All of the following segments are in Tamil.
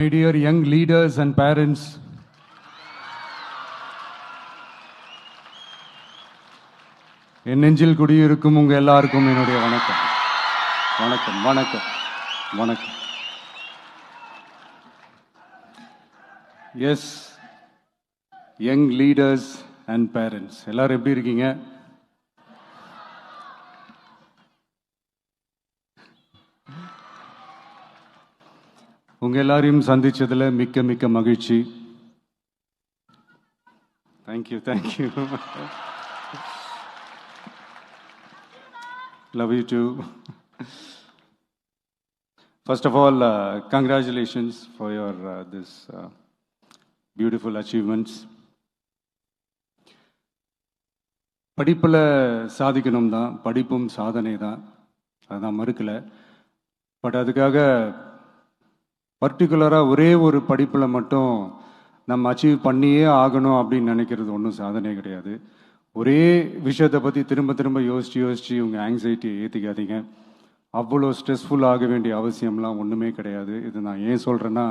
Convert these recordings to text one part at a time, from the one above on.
My dear young leaders and parents, என் நெஞ்சில் குடியிருக்கும் உங்க எல்லாருக்கும் என்னுடைய வணக்கம் வணக்கம் வணக்கம் வணக்கம். Yes, young leaders and parents எல்லாரும் எப்படி இருக்கீங்க? உங்க எல்லாரையும் சந்திச்சதுல மிக்க மிக்க மகிழ்ச்சி. Thank you thank you. Love you too. First of all, congratulations for your this beautiful achievements. படிப்பில் சாதிக்கணும் தான், படிப்பும் சாதனை தான், அதுதான் மறுக்கலை. பட் அதுக்காக பர்டிகுலராக ஒரே ஒரு படிப்பில் மட்டும் நம்ம அச்சீவ் பண்ணியே ஆகணும் அப்படின்னு நினைக்கிறது ஒன்றும் சாதனை கிடையாது. ஒரே விஷயத்தை பற்றி திரும்ப திரும்ப யோசித்து உங்கள் ஆங்ஸைட்டியை ஏற்றிக்காதீங்க. அவ்வளோ ஸ்ட்ரெஸ்ஃபுல் ஆக வேண்டிய அவசியம்லாம் ஒன்றுமே கிடையாது. இது நான் ஏன் சொல்கிறேன்னா,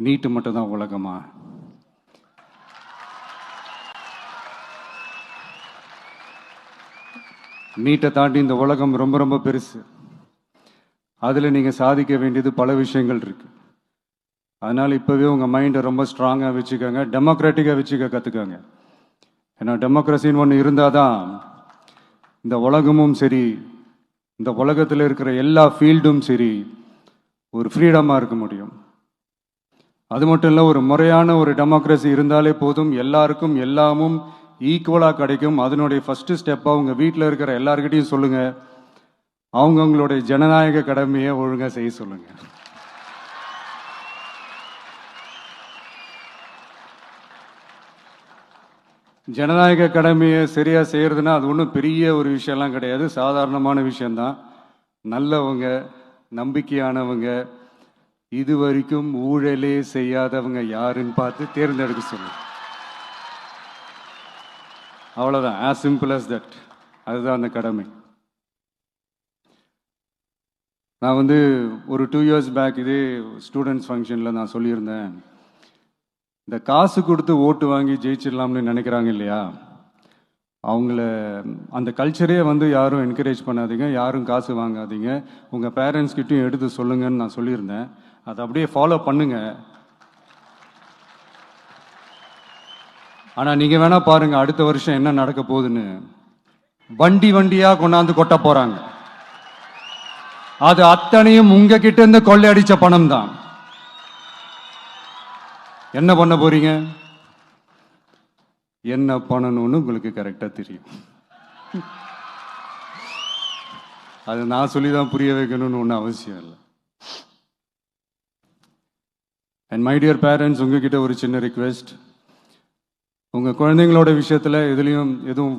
நீட்டு மட்டும் தான் உலகமா? நீட்டை தாண்டி இந்த உலகம் ரொம்ப ரொம்ப பெருசு. அதில் நீங்கள் சாதிக்க வேண்டியது பல விஷயங்கள் இருக்குது. அதனால் இப்போவே உங்கள் மைண்டை ரொம்ப ஸ்ட்ராங்காக வச்சுக்கோங்க, டெமோக்ராட்டிக்காக வச்சுக்க கற்றுக்கோங்க. ஏன்னா டெமோக்ரஸின்னு ஒன்று இருந்தால் தான் இந்த உலகமும் சரி, இந்த உலகத்தில் இருக்கிற எல்லா ஃபீல்டும் சரி, ஒரு ஃப்ரீடமாக இருக்க முடியும். அது மட்டும் இல்லை, ஒரு முறையான ஒரு டெமோக்ரஸி இருந்தாலே போதும், எல்லாருக்கும் எல்லாமும் ஈக்குவலாக கிடைக்கும். அதனுடைய ஃபஸ்ட்டு ஸ்டெப்பாக உங்கள் வீட்டில் இருக்கிற எல்லாருக்கிட்டையும் சொல்லுங்கள், அவங்கவுங்களுடைய ஜனநாயக கடமையை ஒழுங்காக செய்ய சொல்லுங்கள். ஜனநாயக கடமையை சரியாக செய்கிறதுனா அது ஒன்றும் பெரிய ஒரு விஷயம்லாம் கிடையாது, சாதாரணமான விஷயந்தான். நல்லவங்க, நம்பிக்கையானவங்க, இது வரைக்கும் ஊழலே செய்யாதவங்க யாருன்னு பார்த்து தேர்ந்தெடுக்க சொல்லுங்க. அவ்வளோதான், ஆஸ் சிம்பிள் அஸ் தட். அதுதான் அந்த கடமை. நான் ஒரு 2 years பேக் இதே ஸ்டூடெண்ட்ஸ் ஃபங்க்ஷனில் நான் சொல்லியிருந்தேன், இந்த காசு கொடுத்து ஓட்டு வாங்கி ஜெயிச்சிடலாம்னு நினைக்கிறாங்க இல்லையா, அவங்கள அந்த கல்ச்சரே யாரும் என்கரேஜ் பண்ணாதீங்க, யாரும் காசு வாங்காதீங்க, உங்கள் பேரண்ட்ஸ்கிட்டையும் எடுத்து சொல்லுங்கன்னு நான் சொல்லியிருந்தேன். அதை அப்படியே ஃபாலோ பண்ணுங்க. ஆனால் நீங்கள் வேணா பாருங்க, அடுத்த வருஷம் என்ன நடக்க போகுதுன்னு. வண்டி வண்டியாக கொண்டாந்து கொட்ட போகிறாங்க. அது அத்தனையும் உங்ககிட்ட இருந்து கொள்ளையடிச்ச பணம் தான். என்ன பண்ண போறீங்க? என்ன பண்ணணும்னு உங்களுக்கு கரெக்டா தெரியும். அது நான் சொல்லிதான் புரிய வைக்கணும்னு ஒன்றும் அவசியம் இல்லை. அண்ட் மை டியர் பேரண்ட்ஸ், உங்ககிட்ட ஒரு சின்ன ரிக்வெஸ்ட். உங்கள் குழந்தைங்களோட விஷயத்தில் எதுவும்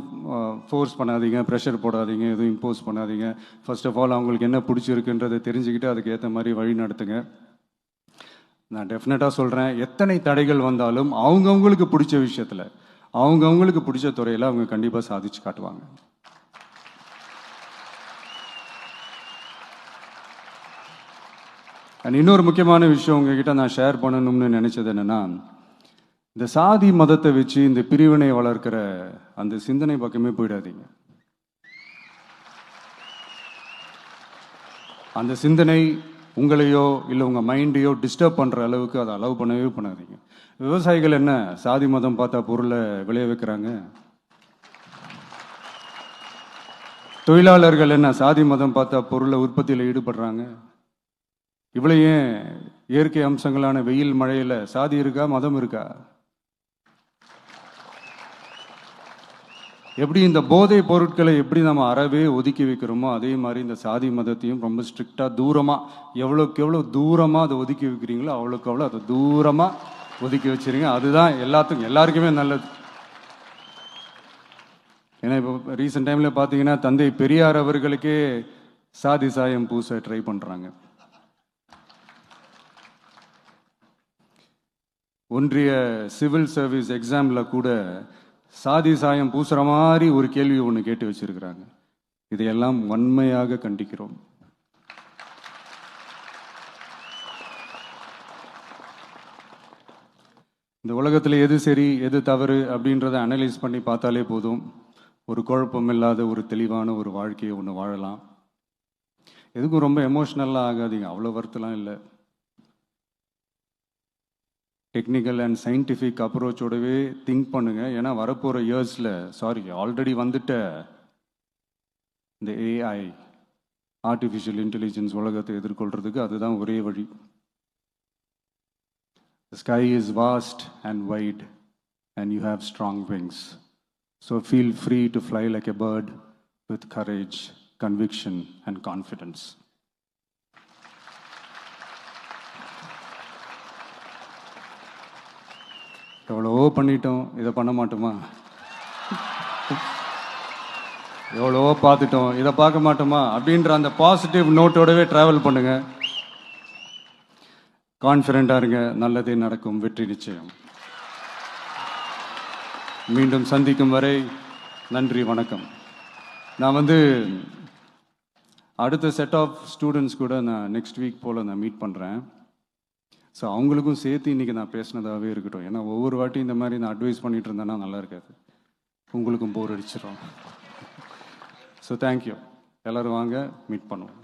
ஃபோர்ஸ் பண்ணாதீங்க, ப்ரெஷர் போடாதீங்க, எதுவும் இம்போஸ் பண்ணாதீங்க. ஃபர்ஸ்ட் ஆஃப் ஆல் அவங்களுக்கு என்ன பிடிச்சிருக்குன்றதை தெரிஞ்சுக்கிட்டு அதுக்கு ஏற்ற மாதிரி வழி நடத்துங்க. நான் டெஃபினட்டாக சொல்கிறேன், எத்தனை தடைகள் வந்தாலும் அவங்கவுங்களுக்கு பிடிச்ச விஷயத்தில், அவங்கவுங்களுக்கு பிடிச்ச துறையில் அவங்க கண்டிப்பாக சாதிச்சு காட்டுவாங்க. அண்ட் இன்னொரு முக்கியமான விஷயம் உங்ககிட்ட நான் ஷேர் பண்ணணும்னு நினச்சது என்னென்னா, இந்த சாதி மதத்தை வச்சு இந்த பிரிவினை வளர்க்கிற அந்த சிந்தனை பக்கமே போயிடாதீங்க. அந்த சிந்தனை உங்களையோ இல்லை உங்கள் மைண்டையோ டிஸ்டர்ப் பண்ணுற அளவுக்கு அதை அலோவ் பண்ணவே பண்ணாதீங்க. விவசாயிகள் என்ன சாதி மதம் பார்த்தா பொருளை விளைய வைக்கிறாங்க? தொழிலாளர்கள் என்ன சாதி மதம் பார்த்தா பொருளை உற்பத்தியில் ஈடுபடுறாங்க? இவ்வளோ ஏன் இயற்கை அம்சங்களான வெயில் மழையில் சாதி இருக்கா, மதம் இருக்கா? எப்படி இந்த போதை பொருட்களை எப்படி நம்ம அறவே ஒதுக்கி வைக்கிறோமோ, அதே மாதிரி இந்த சாதி மதத்தையும் ரொம்ப ஸ்ட்ரிக்டாக தூரமாக, எவ்வளோக்கு எவ்வளோ தூரமாக அதை ஒதுக்கி வைக்கிறீங்களோ அவ்வளோக்கு அவ்வளோ அதை தூரமாக ஒதுக்கி வச்சுருங்க. அதுதான் எல்லாருக்குமே நல்லது. ஏன்னா இப்போ ரீசெண்ட் டைமில் பார்த்தீங்கன்னா, தந்தை பெரியார் அவர்களுக்கே சாதி சாயம் பூச ட்ரை பண்ணுறாங்க. ஒன்றிய சிவில் சர்வீஸ் எக்ஸாமில் கூட சாதி சாயம் பூசுற மாதிரி ஒரு கேள்வி ஒன்று கேட்டு வச்சிருக்கிறாங்க. இதையெல்லாம் வன்மையாக கண்டிக்கிறோம். இந்த உலகத்தில் எது சரி எது தவறு அப்படின்றத அனலைஸ் பண்ணி பார்த்தாலே போதும். ஒரு குழப்பம் இல்லாத ஒரு தெளிவான ஒரு வாழ்க்கையை ஒன்று வாழலாம். எதுக்கும் ரொம்ப எமோஷ்னலாக ஆகாதீங்க, அவ்வளோ வருத்தலாம் இல்லை. டெக்னிக்கல் அண்ட் சயின்டிஃபிக் அப்ரோச்சோடவே திங்க் பண்ணுங்க. ஏன்னா வரப்போகிற இயர்ஸில் ஆல்ரெடி வந்துட்ட இந்த ஏஐ ஆர்டிஃபிஷியல் இன்டெலிஜென்ஸ் உலகத்தை எதிர்கொள்கிறதுக்கு அதுதான் ஒரே வழி. The sky is vast and wide and you have strong wings. So feel free to fly like a bird with courage, conviction and confidence. எவ்வளவோ பண்ணிட்டோம், இதை பண்ண மாட்டோமா? எவ்வளவோ பார்த்துட்டோம், இதை பார்க்க மாட்டோமா அப்படின்ற அந்த பாசிட்டிவ் நோட்டோடவே ட்ராவல் பண்ணுங்க. கான்ஃபிடென்ட்டாக இருங்க, நல்லதே நடக்கும், வெற்றி நிச்சயம். மீண்டும் சந்திக்கும் வரை நன்றி, வணக்கம். நான் அடுத்த செட் ஆஃப் ஸ்டூடெண்ட்ஸ் கூட நான் நெக்ஸ்ட் வீக் போல் நான் மீட் பண்ணுறேன். ஸோ அவங்களுக்கும் சேர்த்து இன்றைக்கி நான் பேசினதாகவே இருக்கட்டும். ஏன்னா ஒவ்வொரு வாட்டி இந்த மாதிரி நான் அட்வைஸ் பண்ணிகிட்டு இருந்தேன்னா நல்லா இருக்காது, உங்களுக்கும் போர் அடிச்சிடும். So thank you. எல்லோரும் வாங்க, மீட் பண்ணுவோம்.